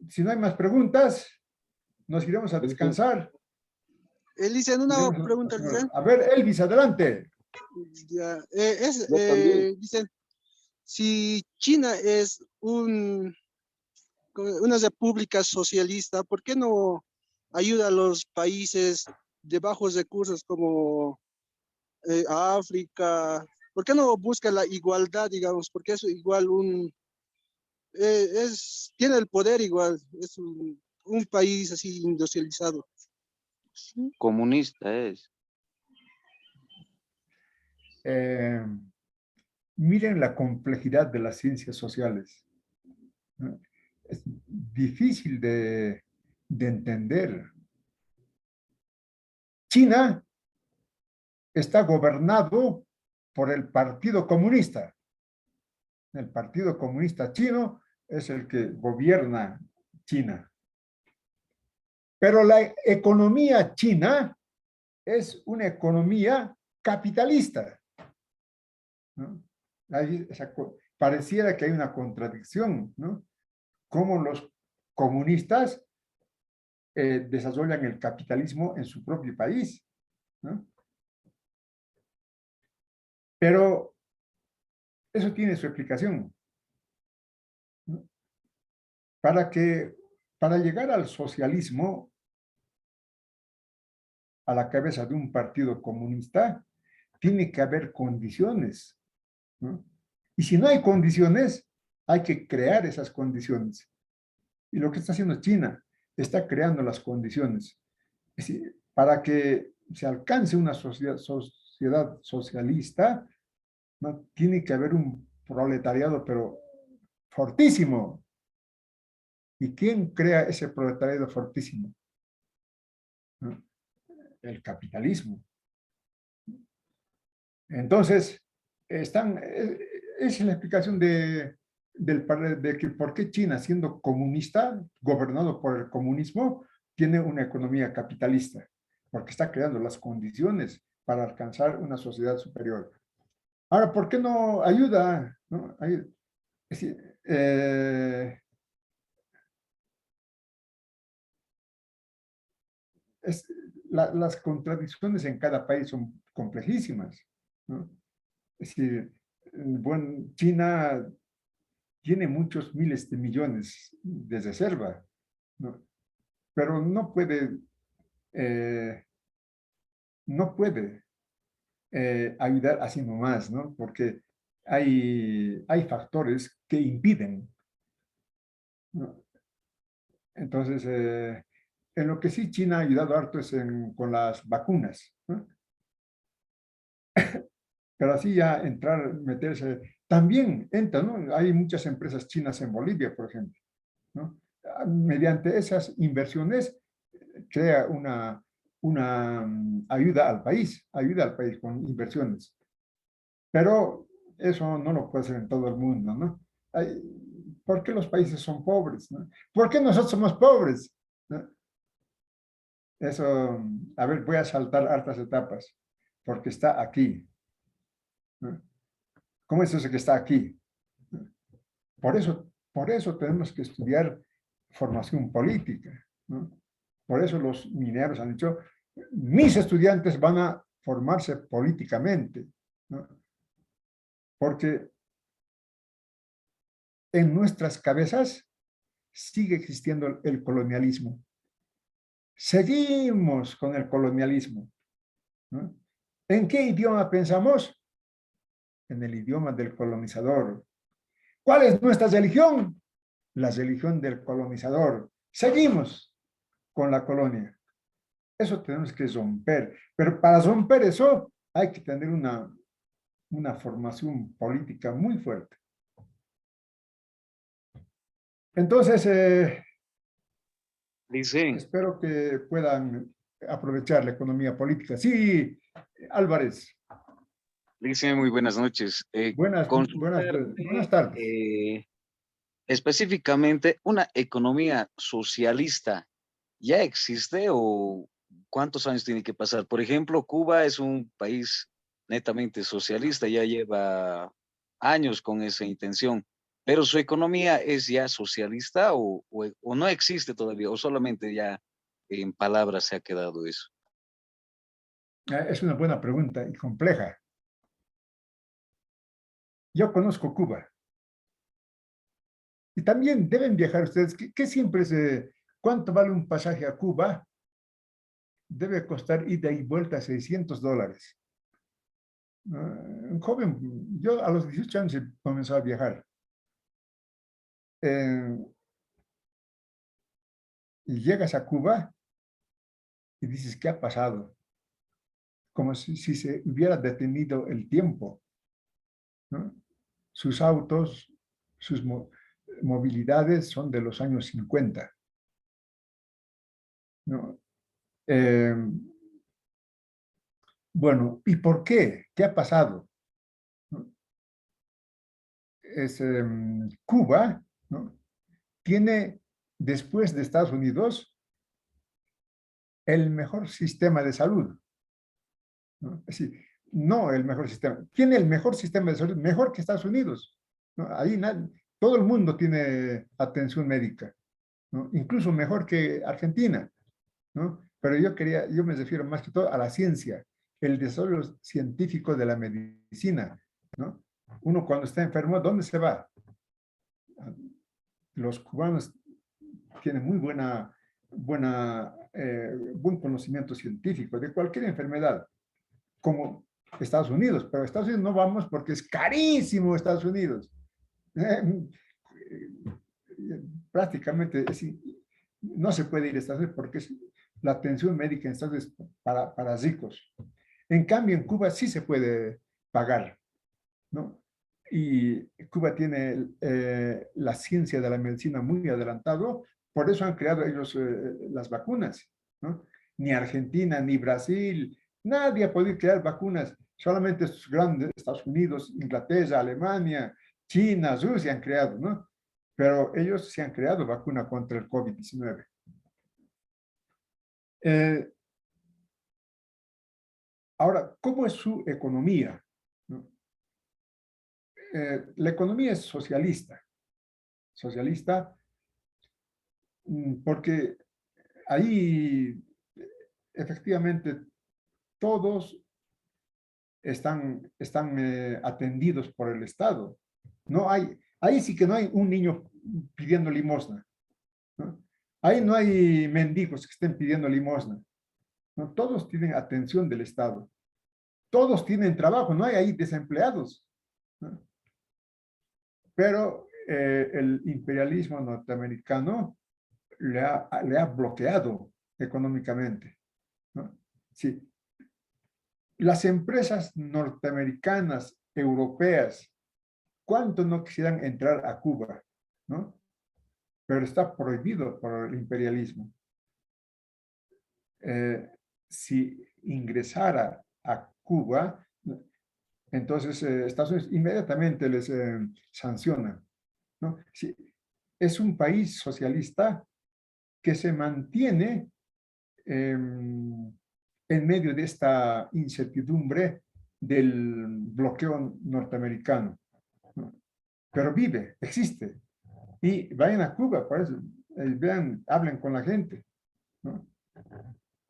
Si no hay más preguntas, nos iremos a descansar. Elisen, una pregunta, Elisen. A ver, Elvis, adelante. Ya, dicen, si China es una república socialista, ¿por qué no ayuda a los países de bajos recursos como África? ¿Por qué no busca la igualdad, digamos? Porque es igual tiene el poder igual, es un país así industrializado. Comunista es. Miren la complejidad de las ciencias sociales, ¿no? Es difícil de entender. China está gobernado por el Partido Comunista. El Partido Comunista Chino es el que gobierna China. Pero la economía china es una economía capitalista, ¿no? Pareciera que hay una contradicción, ¿no? Cómo los comunistas desarrollan el capitalismo en su propio país, ¿no? Pero eso tiene su explicación, ¿no? Para llegar al socialismo, a la cabeza de un partido comunista, tiene que haber condiciones, ¿no? Y si no hay condiciones, Hay que crear esas condiciones. Y lo que está haciendo China, está creando las condiciones. Es decir, para que se alcance una sociedad socialista, ¿no? Tiene que haber un proletariado, pero fortísimo. ¿Y quién crea ese proletariado fortísimo? ¿No? El capitalismo. Entonces, es la explicación de que por qué China, siendo comunista, gobernado por el comunismo, tiene una economía capitalista, porque está creando las condiciones para alcanzar una sociedad superior. Ahora, ¿por qué no ayuda? ¿No? Es decir, las contradicciones en cada país son complejísimas, ¿no? Es decir, bueno, China tiene muchos miles de millones de reserva, ¿no? Pero no puede ayudar así nomás, ¿no? Porque hay factores que impiden, ¿no? Entonces, en lo que sí China ha ayudado harto es con las vacunas, ¿no? Pero así ya entrar, meterse, también entra, ¿no? Hay muchas empresas chinas en Bolivia, por ejemplo, ¿no? Mediante esas inversiones crea una ayuda al país con inversiones. Pero eso no lo puede hacer en todo el mundo, ¿no? ¿Por qué los países son pobres, ¿no? ¿Por qué nosotros somos pobres? ¿No? Eso, a ver, voy a saltar hartas etapas, porque está aquí, ¿no? ¿Cómo es eso que está aquí? Por eso tenemos que estudiar formación política, ¿no? Por eso los mineros han dicho, mis estudiantes van a formarse políticamente, ¿no? Porque en nuestras cabezas sigue existiendo el colonialismo. Seguimos con el colonialismo, ¿no? ¿En qué idioma pensamos? En el idioma del colonizador. ¿Cuál es nuestra religión? La religión del colonizador. Seguimos con la colonia. Eso tenemos que romper. Pero para romper eso hay que tener una formación política muy fuerte. Entonces, espero que puedan aprovechar la economía política. Sí, Álvarez. Dice muy buenas noches. Buenas tardes. Específicamente, ¿una economía socialista ya existe o cuántos años tiene que pasar? Por ejemplo, Cuba es un país netamente socialista, ya lleva años con esa intención, pero su economía es ya socialista o no existe todavía, o solamente ya en palabras se ha quedado eso. Es una buena pregunta y compleja. Yo conozco Cuba. Y también deben viajar ustedes. ¿Qué siempre cuánto vale un pasaje a Cuba? Debe costar ida y vuelta $600. Un joven, yo a los 18 años comenzó a viajar. Y llegas a Cuba y dices, ¿qué ha pasado? Como si se hubiera detenido el tiempo, ¿no? Sus autos, sus movilidades son de los años 50, ¿no? Bueno, ¿y por qué? ¿Qué ha pasado? ¿No? Cuba, ¿no? Tiene, después de Estados Unidos, el mejor sistema de salud, ¿no? Es decir, no el mejor sistema, tiene el mejor sistema de salud, mejor que Estados Unidos, ¿no? Ahí todo el mundo tiene atención médica, ¿no? Incluso mejor que Argentina, ¿no? Pero yo me refiero más que todo a la ciencia, el desarrollo científico de la medicina, ¿no? Uno cuando está enfermo, ¿dónde se va? Los cubanos tienen muy buen conocimiento científico de cualquier enfermedad, como Estados Unidos, pero a Estados Unidos no vamos porque es carísimo Estados Unidos. prácticamente no se puede ir a Estados Unidos porque la atención médica en Estados Unidos es para ricos. En cambio, en Cuba sí se puede pagar, ¿no? Y Cuba tiene la ciencia de la medicina muy adelantado, por eso han creado ellos las vacunas, ¿no? Ni Argentina, ni Brasil, nadie ha podido crear vacunas, solamente estos grandes, Estados Unidos, Inglaterra, Alemania, China, Rusia han creado, ¿no? Pero ellos se han creado vacuna contra el COVID-19. Ahora, ¿cómo es su economía? ¿No? La economía es socialista. Socialista porque ahí efectivamente todos están atendidos por el Estado. No hay, ahí sí que no hay un niño pidiendo limosna, ¿no? Ahí no hay mendigos que estén pidiendo limosna, ¿no? Todos tienen atención del Estado. Todos tienen trabajo, no hay ahí desempleados, ¿no? Pero el imperialismo norteamericano le ha bloqueado económicamente, ¿no? Sí. Las empresas norteamericanas, europeas, ¿cuánto no quisieran entrar a Cuba? ¿No? Pero está prohibido por el imperialismo. Si ingresara a Cuba, entonces Estados Unidos inmediatamente les sanciona, ¿no? Sí, es un país socialista que se mantiene en medio de esta incertidumbre del bloqueo norteamericano, ¿no? Pero vive, existe. Y vayan a Cuba, por eso, vean, hablen con la gente, ¿no?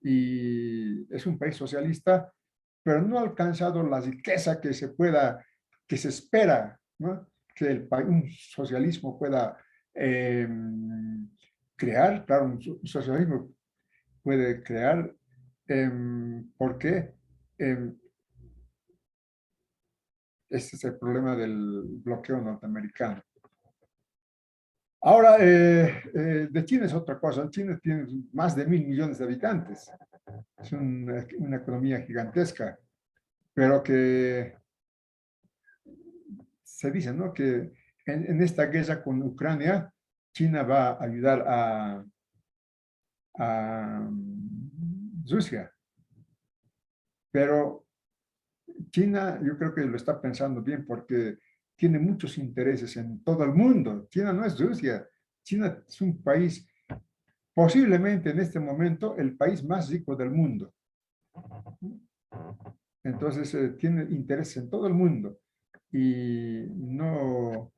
Y es un país socialista, pero no ha alcanzado la riqueza que se espera, ¿no? Que un socialismo pueda crear. Claro, un socialismo puede crear porque ese es el problema del bloqueo norteamericano. Ahora, de China es otra cosa. China tiene más de 1.000 millones de habitantes. Es una economía gigantesca, pero que se dice, ¿no?, que en esta guerra con Ucrania, China va a ayudar a Rusia. Pero China, yo creo que lo está pensando bien porque tiene muchos intereses en todo el mundo. China no es Rusia. China es un país, posiblemente en este momento, el país más rico del mundo. Entonces, tiene interés en todo el mundo. Y no,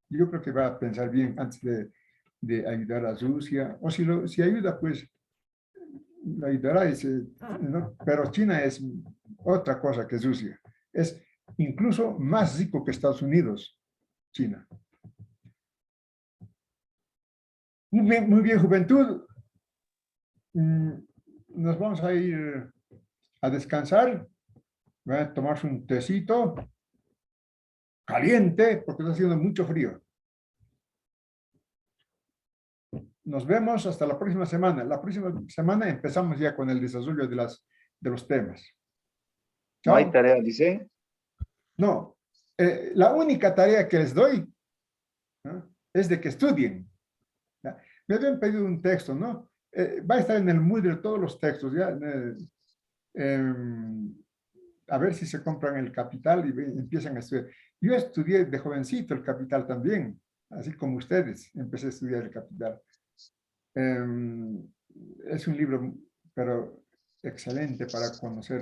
yo creo que va a pensar bien antes de ayudar a Rusia. O si ayuda, pues, la ayudará. ¿No? Pero China es otra cosa que Rusia. Es incluso más rico que Estados Unidos, China. Muy bien, juventud. Nos vamos a ir a descansar. Voy a tomarse un tecito caliente porque está haciendo mucho frío. Nos vemos hasta la próxima semana. La próxima semana empezamos ya con el desarrollo de los temas. ¿No Chao. hay tarea, dice? No, la única tarea que les doy, ¿no?, es de que estudien. ¿Ya? Me habían pedido un texto, ¿no? Va a estar en el Moodle todos los textos, ¿ya? A ver si se compran el Capital y empiezan a estudiar. Yo estudié de jovencito el Capital también, así como ustedes, empecé a estudiar el Capital. Es un libro, pero excelente para conocer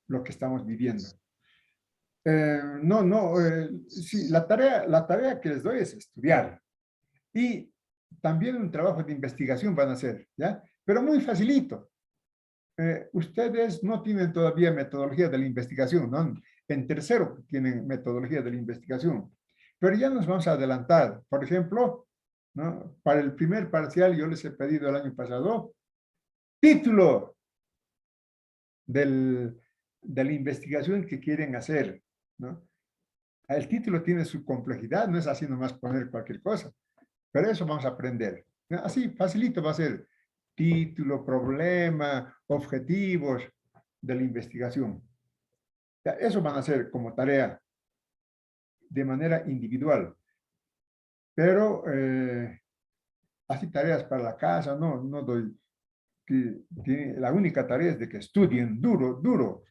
lo que estamos viviendo. Sí, la tarea que les doy es estudiar. Y también un trabajo de investigación van a hacer, ¿ya? Pero muy facilito. Ustedes no tienen todavía metodología de la investigación, ¿no? En tercero tienen metodología de la investigación. Pero ya nos vamos a adelantar. Por ejemplo, ¿no?, para el primer parcial yo les he pedido el año pasado título de la investigación que quieren hacer, ¿no? El título tiene su complejidad, no es así nomás poner cualquier cosa. Pero eso vamos a aprender. Así, facilito va a ser título, problema, objetivos de la investigación. Ya, eso van a ser como tarea de manera individual. Pero así tareas para la casa, no doy. La única tarea es de que estudien duro.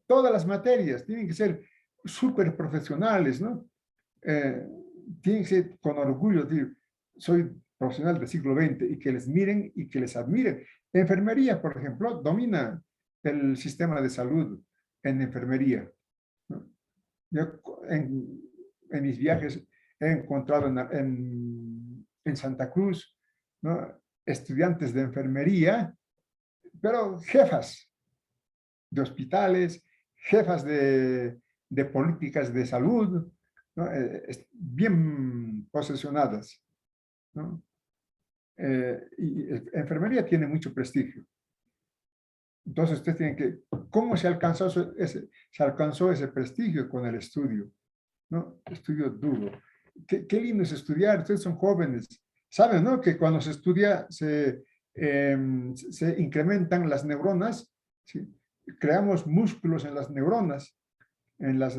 Todas las materias tienen que ser súper profesionales, ¿no? Tienen que ser con orgullo, decir, soy profesional del siglo XX y que les miren y que les admiren. Enfermería, por ejemplo, domina el sistema de salud en enfermería, ¿no? Yo en mis viajes he encontrado en Santa Cruz, ¿no? Estudiantes de enfermería, pero jefas de hospitales, jefas de políticas de salud, ¿no? Bien posesionadas, ¿no? Y enfermería tiene mucho prestigio. Entonces ustedes tienen que, ¿cómo se alcanzó ese prestigio? Con el estudio, ¿no? Estudio duro. Qué lindo es estudiar, ustedes son jóvenes. Saben, ¿no? Que cuando se estudia se incrementan las neuronas, ¿sí? Creamos músculos en las neuronas, en las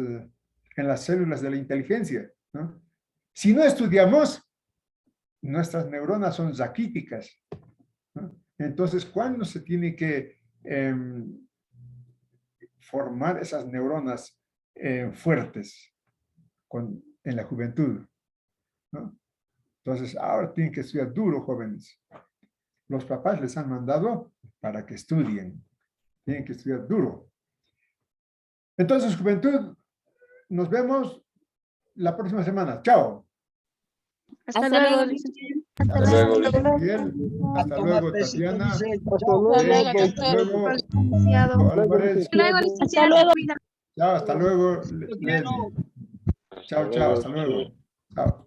células de la inteligencia, ¿no? Si no estudiamos, nuestras neuronas son raquíticas, ¿no? Entonces, ¿cuándo se tiene que formar esas neuronas fuertes? En la juventud, ¿no? Entonces, ahora tienen que estudiar duro, jóvenes. Los papás les han mandado para que estudien. Tienen que estudiar duro. Entonces, juventud, nos vemos la próxima semana. Chao. Hasta luego, licenciado. Hasta luego, Miguel. Hasta luego, Tatiana. Hasta luego, Álvarez. Hasta luego. Chao, hasta luego, Leslie. Chao, hasta luego. Chao.